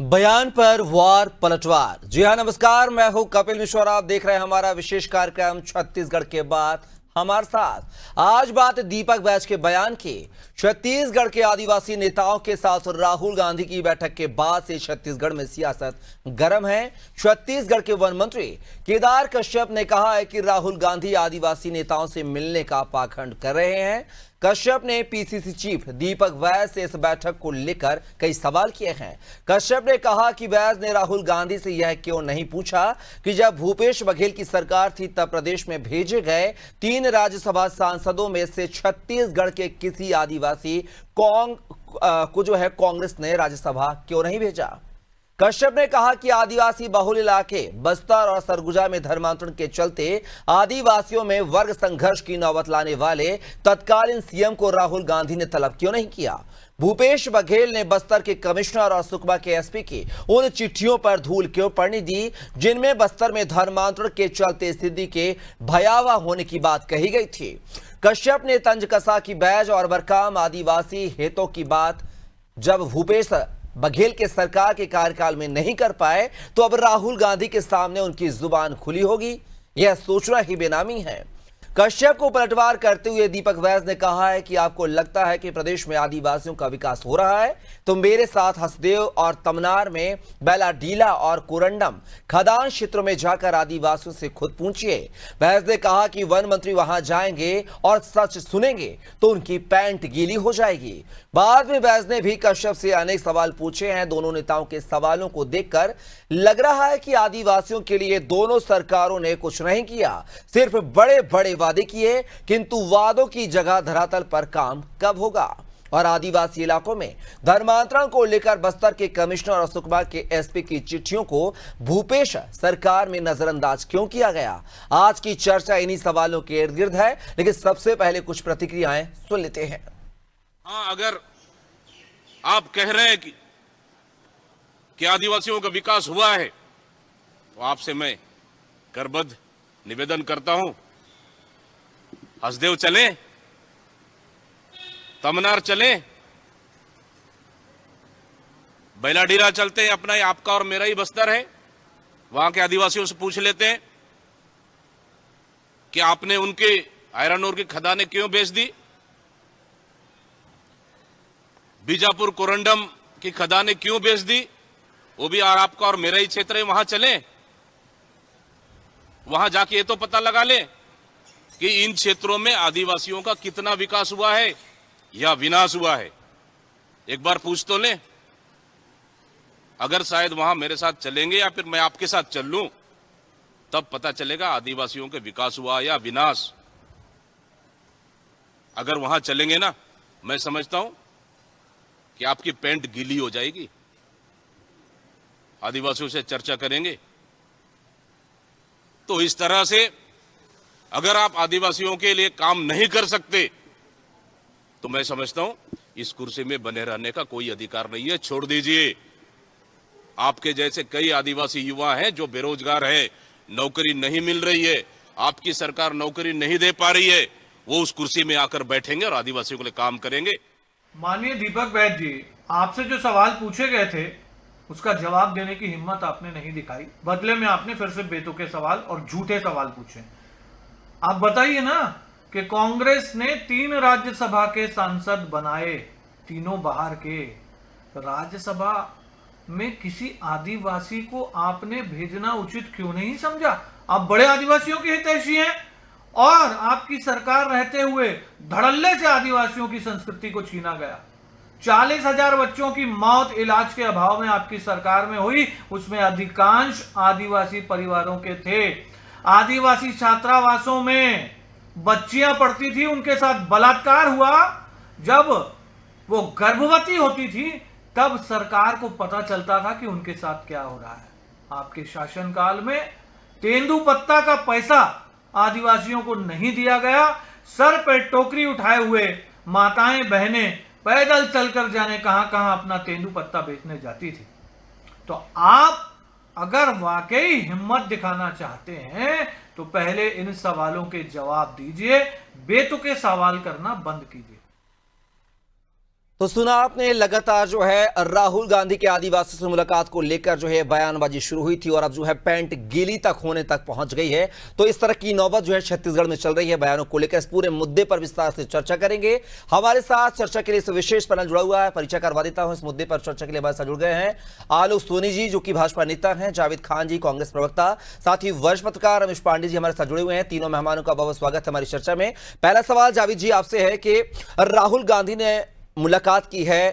बयान पर वार पलटवार। जी हां, नमस्कार, मैं हूं कपिल मिश्रा और आप देख रहे हैं हमारा विशेष कार्यक्रम छत्तीसगढ़ के बाद हमारे साथ। आज बात दीपक बैज के बयान की। छत्तीसगढ़ के आदिवासी नेताओं के साथ राहुल गांधी की बैठक के बाद से छत्तीसगढ़ में सियासत गर्म है। छत्तीसगढ़ के वन मंत्री केदार कश्यप ने कहा है कि राहुल गांधी आदिवासी नेताओं से मिलने का पाखंड कर रहे हैं। कश्यप ने पीसीसी चीफ दीपक बैज से इस बैठक को लेकर कई सवाल किए हैं। कश्यप ने कहा कि बैज ने राहुल गांधी से यह क्यों नहीं पूछा कि जब भूपेश बघेल की सरकार थी तब प्रदेश में भेजे गए 3 राज्यसभा सांसदों में से छत्तीसगढ़ के किसी आदिवासी कांग्रेस ने राज्यसभा क्यों नहीं भेजा। कश्यप ने कहा कि आदिवासी बहुल इलाके बस्तर और सरगुजा में धर्मांतरण के चलते आदिवासियों में वर्ग संघर्ष की नौबत लाने वाले तत्कालीन सीएम को राहुल गांधी ने तलब क्यों नहीं किया। भूपेश बघेल ने बस्तर के कमिश्नर और सुकमा के एसपी की उन चिट्ठियों पर धूल क्यों पड़ने दी जिनमें बस्तर में धर्मांतरण के चलते स्थिति के भयावह होने की बात कही गई थी। कश्यप ने तंज कसा कि बैज और बरकाम आदिवासी हितों की बात जब भूपेश बघेल के सरकार के कार्यकाल में नहीं कर पाए तो अब राहुल गांधी के सामने उनकी जुबान खुली होगी, यह सोचना ही बेनामी है। कश्यप को पलटवार करते हुए दीपक बैज ने कहा है कि आपको लगता है कि प्रदेश में आदिवासियों का विकास हो रहा है तो मेरे साथ हसदेव और तमनार में बेलाडीला और कोरंडम खदान क्षेत्रों में जाकर आदिवासियों से खुद पूछिए। बैज ने कहा कि वन मंत्री वहां जाएंगे और सच सुनेंगे तो उनकी पैंट गीली हो जाएगी। बाद में बैज ने भी कश्यप से अनेक सवाल पूछे हैं। दोनों नेताओं के सवालों को देखकर लग रहा है कि आदिवासियों के लिए दोनों सरकारों ने कुछ नहीं किया, सिर्फ बड़े बड़े वादे किए, किंतु वादों की जगह धरातल पर काम कब होगा। और आदिवासी इलाकों में धर्मांतरण को लेकर बस्तर के कमिश्नर और सुकमा के एसपी की चिट्ठियों को भूपेश सरकार में नजरअंदाज क्यों किया गया। आज की चर्चा इन्हीं सवालों के इर्द गिर्द है, लेकिन सबसे पहले कुछ प्रतिक्रियाएं सुन लेते हैं। हाँ, अगर आप कह रहे हैं कि आदिवासियों का विकास हुआ है तो आपसे मैं करबद्ध निवेदन करता हूं, हसदेव चले, तमनार चले, बैलाडीला चलते हैं, अपना ही आपका और मेरा ही बस्तर है, वहां के आदिवासियों से पूछ लेते हैं कि आपने उनके आयरन ओर की खदानें क्यों बेच दी। बीजापुर कोरंडम की खदानें क्यों बेच दी, वो भी आपका और मेरा ही क्षेत्र है, वहां चले, वहां जाके ये तो पता लगा ले कि इन क्षेत्रों में आदिवासियों का कितना विकास हुआ है या विनाश हुआ है। एक बार पूछ तो ले। अगर शायद वहां मेरे साथ चलेंगे या फिर मैं आपके साथ चल लूं तब पता चलेगा आदिवासियों के विकास हुआ या विनाश। अगर वहां चलेंगे ना, मैं समझता हूं कि आपकी पैंट गीली हो जाएगी। आदिवासियों से चर्चा करेंगे तो इस तरह से अगर आप आदिवासियों के लिए काम नहीं कर सकते तो मैं समझता हूं इस कुर्सी में बने रहने का कोई अधिकार नहीं है, छोड़ दीजिए। आपके जैसे कई आदिवासी युवा हैं जो बेरोजगार है, नौकरी नहीं मिल रही है, आपकी सरकार नौकरी नहीं दे पा रही है, वो उस कुर्सी में आकर बैठेंगे और आदिवासियों के लिए काम करेंगे। माननीय दीपक बैज जी, आपसे जो सवाल पूछे गए थे उसका जवाब देने की हिम्मत आपने नहीं दिखाई। बदले में आपने फिर से बेतुके सवाल और झूठे सवाल पूछे। आप बताइए ना कि कांग्रेस ने 3 राज्यसभा के सांसद बनाए, तीनों बाहर के। राज्यसभा में किसी आदिवासी को आपने भेजना उचित क्यों नहीं समझा। आप बड़े आदिवासियों के हितैषी हैं और आपकी सरकार रहते हुए धड़ल्ले से आदिवासियों की संस्कृति को छीना गया। 40,000 बच्चों की मौत इलाज के अभाव में आपकी सरकार में हुई, उसमें अधिकांश आदिवासी परिवारों के थे। आदिवासी छात्रावासों में बच्चियां पढ़ती थी, उनके साथ बलात्कार हुआ। जब वो गर्भवती होती थी तब सरकार को पता चलता था कि उनके साथ क्या हो रहा है। आपके शासनकाल में तेंदुपत्ता का पैसा आदिवासियों को नहीं दिया गया। सर पर टोकरी उठाए हुए माताएं बहनें पैदल चलकर जाने कहां अपना तेंदुपत्ता बेचने जाती थी। तो आप अगर वाकई हिम्मत दिखाना चाहते हैं तो पहले इन सवालों के जवाब दीजिए, बेतुके सवाल करना बंद कीजिए। तो सुना आपने, लगातार जो है राहुल गांधी के आदिवासियों से मुलाकात को लेकर जो है बयानबाजी शुरू हुई थी और अब जो है पैंट गीली तक होने तक पहुंच गई है। तो इस तरह की नौबत जो है छत्तीसगढ़ में चल रही है। बयानों को लेकर इस पूरे मुद्दे पर विस्तार से चर्चा करेंगे। हमारे साथ चर्चा के लिए इस विशेष पैनल जुड़ा हुआ है। परिचय करवा देता हूं। इस मुद्दे पर चर्चा के लिए हमारे साथ जुड़ गए हैं आलोक सोनी जी, जो कि भाजपा नेता हैं, जावेद खान जी, कांग्रेस प्रवक्ता, साथ ही वरिष्ठ पत्रकार रमेश पांडे जी हमारे साथ जुड़े हुए हैं। तीनों मेहमानों का बहुत स्वागत है हमारी चर्चा में। पहला सवाल जावेद जी आपसे है कि राहुल गांधी ने मुलाकात की है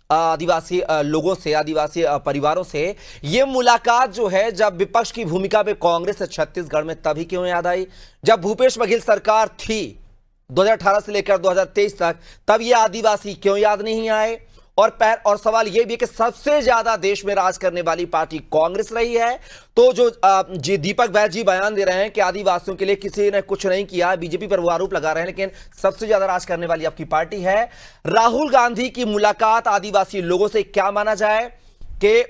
आदिवासी लोगों से, आदिवासी परिवारों से। ये मुलाकात जो है जब विपक्ष की भूमिका में कांग्रेस छत्तीसगढ़ में तभी क्यों याद आई? जब भूपेश बघेल सरकार थी 2018 से लेकर 2023 तक, तब ये आदिवासी क्यों याद नहीं आए? और सवाल यह भी है कि सबसे ज्यादा देश में राज करने वाली पार्टी कांग्रेस रही है, तो जो जी दीपक बैज जी बयान दे रहे हैं कि आदिवासियों के लिए किसी ने कुछ नहीं किया, बीजेपी पर वो आरोप लगा रहे हैं, लेकिन सबसे ज्यादा राज करने वाली आपकी पार्टी है। राहुल गांधी की मुलाकात आदिवासी लोगों से क्या माना जाए कि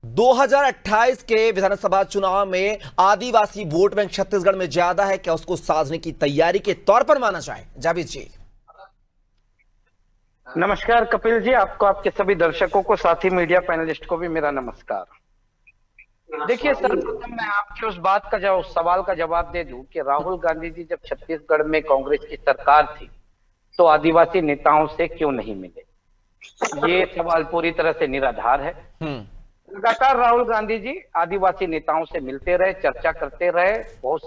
2028 के विधानसभा चुनाव में आदिवासी वोट बैंक छत्तीसगढ़ में ज्यादा है, क्या उसको साधने की तैयारी के तौर पर माना जाए? जावेद जी। नमस्कार कपिल जी, आपको, आपके सभी दर्शकों को, साथ ही मीडिया पैनलिस्ट को भी मेरा नमस्कार। देखिए, सर्वप्रथम मैं आपके उस बात का उस सवाल का जवाब दे दूं कि राहुल गांधी जी जब छत्तीसगढ़ में कांग्रेस की सरकार थी तो आदिवासी नेताओं से क्यों नहीं मिले? ये सवाल पूरी तरह से निराधार है। लगातार राहुल गांधी जी आदिवासी नेताओं से मिलते रहे, चर्चा करते रहे, बहुत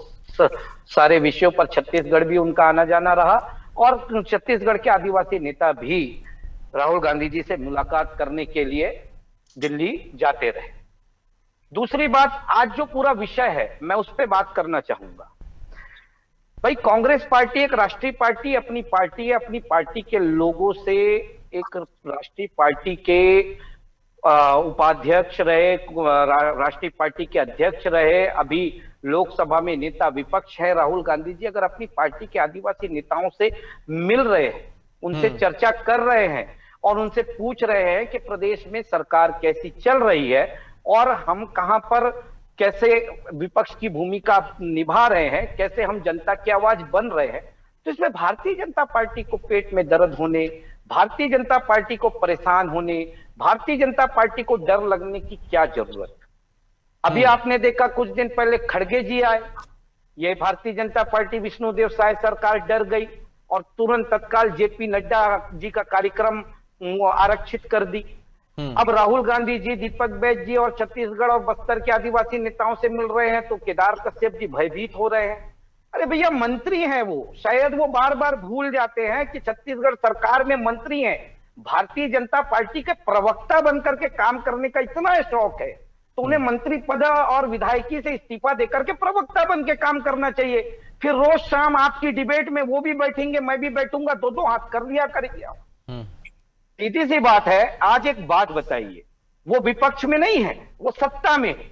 सारे विषयों पर छत्तीसगढ़ भी उनका आना जाना रहा और छत्तीसगढ़ के आदिवासी नेता भी राहुल गांधी जी से मुलाकात करने के लिए दिल्ली जाते रहे। दूसरी बात, आज जो पूरा विषय है मैं उस पर बात करना चाहूंगा। भाई, कांग्रेस पार्टी एक राष्ट्रीय पार्टी, अपनी पार्टी है, अपनी पार्टी के लोगों से एक राष्ट्रीय पार्टी के उपाध्यक्ष रहे, राष्ट्रीय पार्टी के अध्यक्ष रहे, अभी लोकसभा में नेता विपक्ष है राहुल गांधी जी। अगर अपनी पार्टी के आदिवासी नेताओं से मिल रहे हैं, उनसे चर्चा कर रहे हैं और उनसे पूछ रहे हैं कि प्रदेश में सरकार कैसी चल रही है और हम कहां पर कैसे विपक्ष की भूमिका निभा रहे हैं, कैसे हम जनता की आवाज बन रहे हैं, तो इसमें भारतीय जनता पार्टी को पेट में दर्द होने, भारतीय जनता पार्टी को परेशान होने, भारतीय जनता पार्टी को डर लगने की क्या जरूरत? अभी आपने देखा कुछ दिन पहले खड़गे जी आए, ये भारतीय जनता पार्टी विष्णुदेव साय सरकार डर गई और तुरंत तत्काल जेपी नड्डा जी का कार्यक्रम आरक्षित कर दी। अब राहुल गांधी जी, दीपक बैज जी और छत्तीसगढ़ और बस्तर के आदिवासी नेताओं से मिल रहे हैं तो केदार कश्यप जी भयभीत हो रहे हैं। अरे भैया, मंत्री हैं वो, शायद वो बार बार भूल जाते हैं कि छत्तीसगढ़ सरकार में मंत्री हैं। भारतीय जनता पार्टी के प्रवक्ता बनकर के काम करने का इतना शौक है तो उन्हें मंत्री पद और विधायकी से इस्तीफा देकर के प्रवक्ता बन के काम करना चाहिए। फिर रोज शाम आपकी डिबेट में वो भी बैठेंगे, मैं भी बैठूंगा, दो हाथ कर लिया करेंगे। सीधी सी बात है। आज एक बात बताइए, वो विपक्ष में नहीं है, वो सत्ता में है,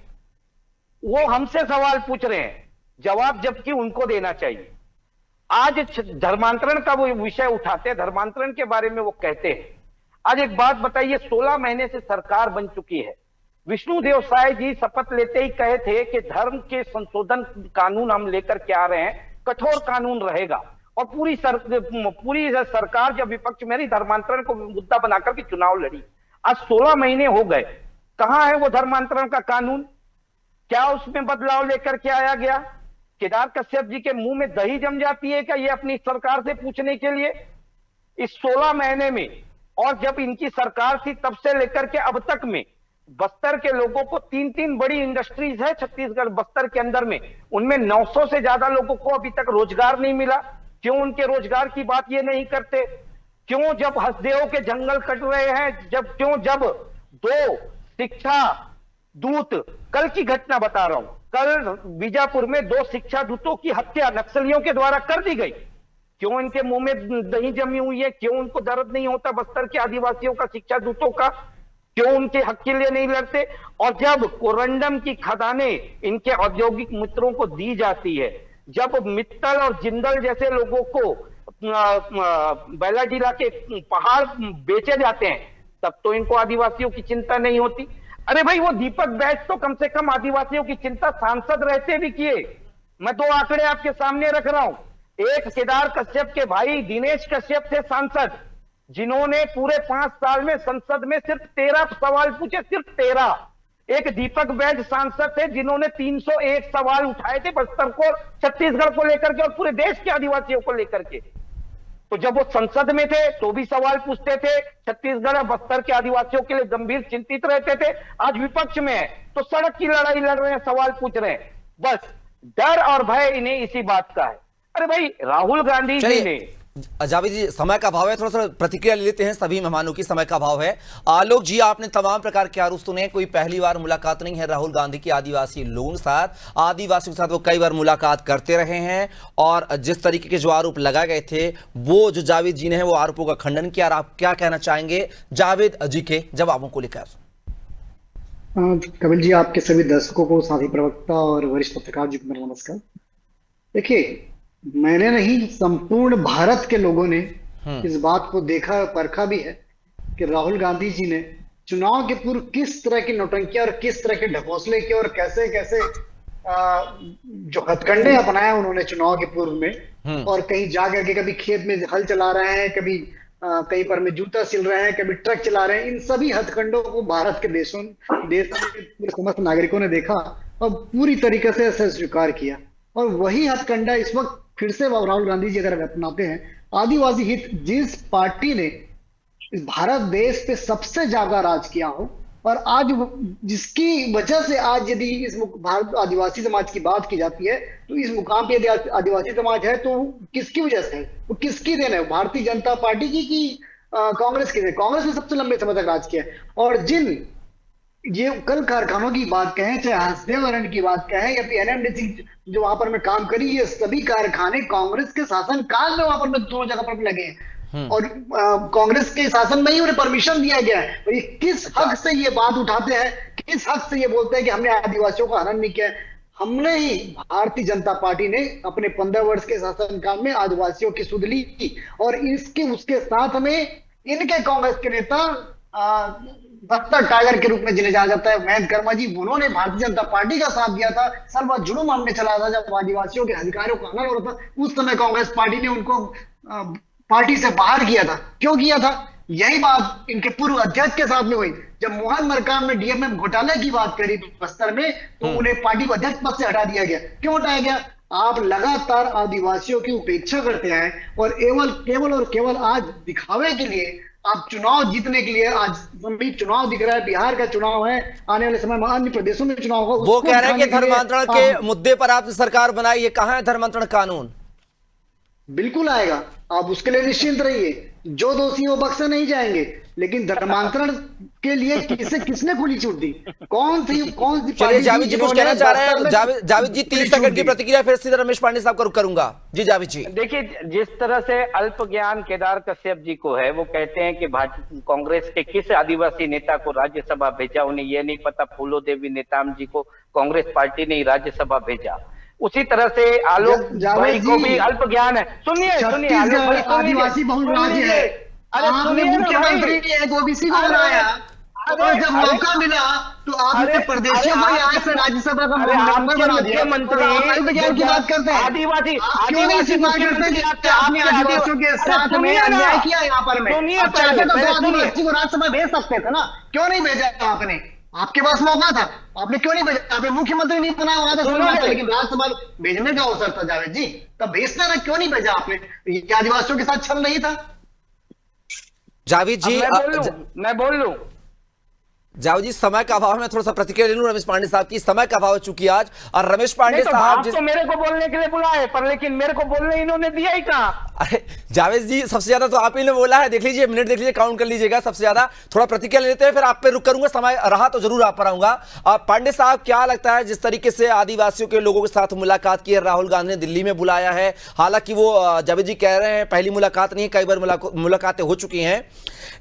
वो हमसे सवाल पूछ रहे हैं, जवाब जबकि उनको देना चाहिए। आज धर्मांतरण का वो विषय उठाते हैं, धर्मांतरण के बारे में वो कहते हैं। आज एक बात बताइए, 16 महीने से सरकार बन चुकी है। विष्णुदेव साय जी शपथ लेते ही कहे थे कि धर्म के संशोधन कानून हम लेकर के आ रहे हैं, कठोर कानून रहेगा, और पूरी सरकार जब विपक्ष में रही धर्मांतरण को मुद्दा बनाकर के चुनाव लड़ी। आज 16 महीने हो गए, कहां है वो धर्मांतरण का कानून? क्या उसमें बदलाव लेकर के आया गया? केदार कश्यप जी के मुंह में दही जम जाती है क्या ये अपनी सरकार से पूछने के लिए? इस 16 महीने में, और जब इनकी सरकार थी तब से लेकर के अब तक में, बस्तर के लोगों को 3 बड़ी इंडस्ट्रीज है छत्तीसगढ़ बस्तर के अंदर में, उनमें 900 से ज्यादा लोगों को अभी तक रोजगार नहीं मिला। क्यों उनके रोजगार की बात ये नहीं करते? क्यों जब हसदेव के जंगल कट रहे हैं, जब 2 शिक्षा दूत, कल की घटना बता रहा हूं, कल बीजापुर में 2 शिक्षा दूतों की हत्या नक्सलियों के द्वारा कर दी गई। क्यों इनके मुंह में दही जमी हुई है? क्यों उनको दर्द नहीं होता बस्तर के आदिवासियों का, शिक्षा दूतों का? क्यों उनके हक के लिए नहीं लड़ते? और जब कोरंडम की खदानें इनके औद्योगिक मित्रों को दी जाती है, जब मित्तल और जिंदल जैसे लोगों को बैलाडीला के पहाड़ बेचे जाते हैं, तब तो इनको आदिवासियों की चिंता नहीं होती। अरे भाई, वो दीपक बैज तो कम से कम आदिवासियों की चिंता सांसद रहते भी किए। मैं 2 आंकड़े आपके सामने रख रहा हूं। एक केदार कश्यप के भाई दिनेश कश्यप थे सांसद, जिन्होंने पूरे 5 साल में संसद में सिर्फ 13 सवाल पूछे, सिर्फ 13। एक दीपक बैज सांसद थे जिन्होंने 301 सवाल उठाए थे बस्तर को, छत्तीसगढ़ को लेकर के और पूरे देश के आदिवासियों को लेकर के। तो जब वो संसद में थे तो भी सवाल पूछते थे, छत्तीसगढ़ और बस्तर के आदिवासियों के लिए गंभीर चिंतित रहते थे। आज विपक्ष में है तो सड़क की लड़ाई लड़ रहे हैं, सवाल पूछ रहे हैं। बस डर और भय इन्हें इसी बात का है। अरे भाई, राहुल गांधी जी ने, जावेद जी समय का अभाव है, थोड़ा सा प्रतिक्रिया ले लेते हैं सभी मेहमानों की, समय का अभाव है। आलोक जी, आपने तमाम प्रकार के आरोप सुने, कोई पहली बार मुलाकात नहीं है राहुल गांधी की आदिवासी लोगों के साथ। आदिवासियों के साथ वो कई बार मुलाकात करते रहे हैं और जिस तरीके के जो आरोप लगाए गए थे वो जो जावेद जी ने है वो आरोपों का खंडन किया। और आप क्या कहना चाहेंगे जावेद जी के जवाबों को लेकर? कपिल जी, आपके सभी दर्शकों को, साथी प्रवक्ता और वरिष्ठ पत्रकार जी को मेरा नमस्कार। देखिए, मैंने नहीं, संपूर्ण भारत के लोगों ने इस बात को देखा परखा भी है कि राहुल गांधी जी ने चुनाव के पूर्व किस तरह की नौटंकियां और किस तरह के ढकोसले किए और कैसे कैसे जो हथकंडे अपनाए उन्होंने चुनाव के पूर्व में। और कहीं जा करके कभी खेत में हल चला रहे हैं, कभी कहीं पर में जूता सिल रहे हैं, कभी ट्रक चला रहे हैं। इन सभी हथकंडों को भारत के देश के समस्त नागरिकों ने देखा और पूरी तरीके से इसे स्वीकार किया। और वही हथकंडा इस वक्त फिर से राहुल गांधी जी अगर अपनाते हैं। आदिवासी हित, जिस पार्टी ने इस भारत देश पे सबसे ज्यादा राज किया हो और आज जिसकी वजह से आज यदि इस भारत आदिवासी समाज की बात की जाती है तो इस मुकाम पे यदि आदिवासी समाज है तो किसकी वजह से है, वो किसकी देन है? भारतीय जनता पार्टी की कि कांग्रेस की? कांग्रेस ने सबसे लंबे समय तक राज किया है। और जिन ये कल कारखानों की बात कहें, चाहे हंसदेव की बात कहें या फिर एनएमडीसी जो वहां पर में काम करी, ये सभी कारखाने कांग्रेस के शासन काल में वहां पर में दोनों जगह पर लगे हैं और कांग्रेस के शासन में ही उन्हें परमिशन दिया गया है। और ये किस हक से ये बात उठाते हैं, किस हक से ये बोलते हैं कि हमने आदिवासियों का हनन नहीं किया? हमने ही, भारतीय जनता पार्टी ने अपने 15 वर्ष के शासनकाल में आदिवासियों की सुध ली और इसके उसके साथ में इनके कांग्रेस के नेता बस्तर टाइगर के रूप में जिन्हें जाना जाता है, महेंद्र कर्मा जी, उन्होंने भारतीय जनता पार्टी का साथ दिया था। सर्वत जुलूम हमने चला था जब आदिवासियों के अधिकारों का हनन हो रहा था। उस समय कांग्रेस पार्टी ने उनको पार्टी से बाहर किया था। क्यों किया था? यही बात इनके पूर्व अध्यक्ष के साथ में हुई। जब मोहन मरकाम ने डीएमएम घोटाले की बात करी बस्तर में तो उन्हें पार्टी को अध्यक्ष पद से हटा दिया गया। क्यों हटाया गया? आप लगातार आदिवासियों की उपेक्षा करते हैं और केवल आज दिखावे के लिए, आप चुनाव जीतने के लिए, आज भी चुनाव दिख रहा है, बिहार का चुनाव है, आने वाले समय में अन्य प्रदेशों में चुनाव होगा। वो कह रहे हैं कि धर्मांतरण के मुद्दे पर आपने सरकार बनाई है, कहां है धर्मांतरण कानून? बिल्कुल आएगा, आप उसके लिए निश्चिंत रहिए। जो दोषी वो बख्शे नहीं जाएंगे। लेकिन धर्मांतरण के लिए किसने खुली छूट दी? कौन सी चलिए, जावेद जी कुछ कहना चाह रहे हैं। जावेद जी 30 सेकंड की प्रतिक्रिया, फिर सीधे रमेश पांडे साहब को करूंगा। जी जावेद जी। देखिए, जिस तरह से अल्प ज्ञान केदार कश्यप जी को है, वो कहते हैं कि कांग्रेस के किस आदिवासी नेता को राज्यसभा भेजा, उन्हें यह नहीं पता फूलो देवी नेताम जी को कांग्रेस पार्टी ने राज्यसभा भेजा। उसी तरह से आलोक भाई को भी अल्प ज्ञान है। सुनिए आलोक भाई, आदिवासी बहुल राज्य है। आपने मुख्यमंत्री एक ओबीसी को बनाया और जब मौका मिला तो आपने प्रदेशियों को यहाँ से राज्यसभा का मेंबर बना दिया। मुख्यमंत्री की बात करते हैं, आदिवासी आपने आदिवासियों के साथ में अन्याय किया यहाँ पर में। चाहते तो आदिवासी को राज्यसभा भेज सकते थे ना, क्यों नहीं भेजा आपने? आपके पास मौका था, आपने क्यों नहीं भेजा? आपने मुख्यमंत्री नहीं बनाया वहां था, लेकिन राज्यसभा भेजने का अवसर था जावेद जी, तब भेजना ना, क्यों नहीं भेजा आपने? आदिवासियों के साथ छल नहीं था? जावेद जी, मैं बोल लूं जावेद जी, समय का अभाव में थोड़ा सा प्रतिक्रिया ले लूं रमेश पांडे साहब की। समय का अभाव है चूंकि आज, और रमेश पांडे साहब तो मेरे को बोलने के लिए बुलाए, पर लेकिन मेरे को बोलने इन्होंने दिया ही कहा। अरे जावेद जी, सबसे ज्यादा तो आप ही ने बोला है, देख लीजिए, मिनट देख लीजिए, काउंट कर लीजिएगा। सबसे ज्यादा थोड़ा प्रतिक्रिया ले लेते हैं, फिर आप पे रुक करूंगा, समय रहा तो जरूर आप पर आऊंगा। पांडे साहब, क्या लगता है जिस तरीके से आदिवासियों के लोगों के साथ मुलाकात की है राहुल गांधी ने, दिल्ली में बुलाया है, हालांकि वो जावेद जी कह रहे हैं पहली मुलाकात नहीं, कई बार मुलाकातें हो चुकी हैं,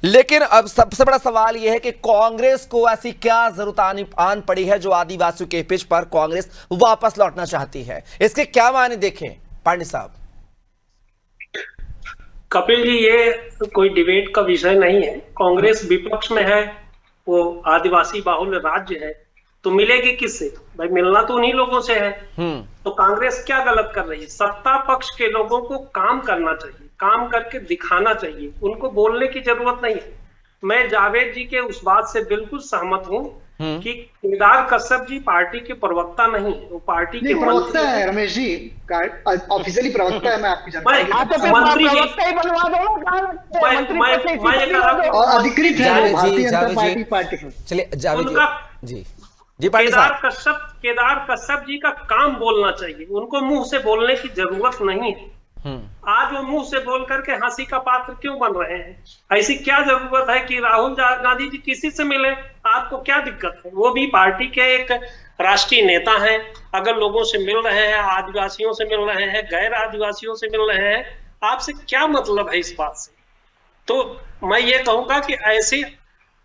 लेकिन अब सबसे बड़ा सवाल यह है कि कांग्रेस को ऐसी क्या जरूरत आन पड़ी है जो आदिवासियों के पिच पर कांग्रेस वापस लौटना चाहती है? इसके क्या मायने देखें पांडे साहब? कपिल जी, ये कोई डिबेट का विषय नहीं है। कांग्रेस विपक्ष में है, वो आदिवासी बाहुल्य राज्य है, तो मिलेगी किससे? भाई मिलना तो उन्हीं लोगों से है। तो कांग्रेस क्या गलत कर रही है? सत्ता पक्ष के लोगों को काम करना चाहिए। काम करके दिखाना चाहिए, उनको बोलने की जरूरत नहीं है। मैं जावेद जी के उस बात से बिल्कुल सहमत हूँ कि केदार कश्यप जी पार्टी के प्रवक्ता नहीं है, वो पार्टी के प्रवक्ता है रमेश जी, ऑफिशियली प्रवक्ता है। मैं आपकी जानकारी मंत्री जी और अधिकृत है जावेद जी, भारतीय जनता जावेद जी। पार्टी है। चलिए जावेद उनका- जी जी पांडे साहब, केदार कश्यप जी का काम बोलना चाहिए, उनको मुंह से बोलने की जरूरत नहीं है। आज वो मुंह से बोल करके हंसी का पात्र क्यों बन रहे हैं? ऐसी क्या जरूरत है कि राहुल गांधी जी किसी से मिले? आपको क्या दिक्कत है? वो भी पार्टी के एक राष्ट्रीय नेता हैं, अगर लोगों से मिल रहे हैं, आदिवासियों से मिल रहे हैं, गैर आदिवासियों से मिल रहे हैं, आपसे क्या मतलब है इस बात से? तो मैं ये कहूंगा कि ऐसी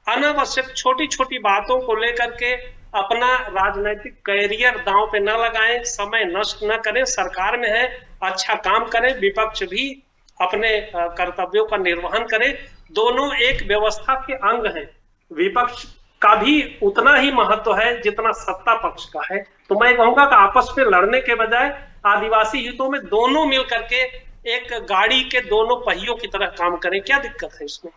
अनावश्यक छोटी छोटी बातों को लेकर के अपना राजनीतिक कैरियर दांव पे न लगाएं, समय नष्ट न करें। सरकार में है, अच्छा काम करें, विपक्ष भी अपने कर्तव्यों का निर्वहन करे। दोनों एक व्यवस्था के अंग हैं, विपक्ष का भी उतना ही महत्व है जितना सत्ता पक्ष का है। तो मैं कहूंगा कि आपस में लड़ने के बजाय आदिवासी हितों में दोनों मिल करके एक गाड़ी के दोनों पहियों की तरह काम करें। क्या दिक्कत है इसमें?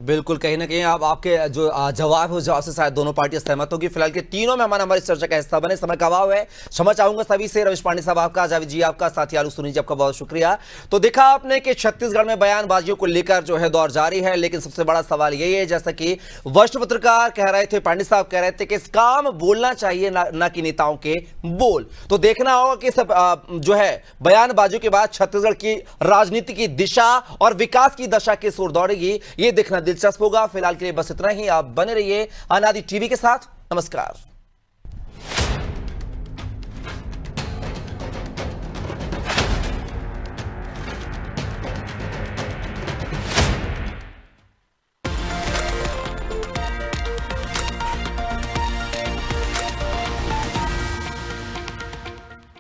बिल्कुल, कहीं ना कहीं आप आपके जो जवाब है उस जवाब से शायद दोनों पार्टियां सहमत होगी। फिलहाल के तीनों मेहमान हमारी चर्चा का हिस्सा बने, समय का अभाव है, क्षमा चाहूंगा सभी से। रमेश पांडे साहब आपका, जावेद जी आपका, साथी आलू सुनी जी आपका बहुत शुक्रिया। तो देखा आपने कि छत्तीसगढ़ में बयानबाजियों को लेकर जो है दौर जारी है, लेकिन सबसे बड़ा सवाल यही है, जैसा कि वरिष्ठ पत्रकार कह रहे थे, पांडे साहब कह रहे थे कि काम बोलना चाहिए ना कि नेताओं के बोल। तो देखना होगा कि सब जो है बयानबाजियों के बाद छत्तीसगढ़ की राजनीति की दिशा और विकास की दशा किस ओर दौड़ेगी, ये देखना दिलचस्प होगा। फिलहाल के लिए बस इतना ही। आप बने रहिए अनादि टीवी के साथ। नमस्कार।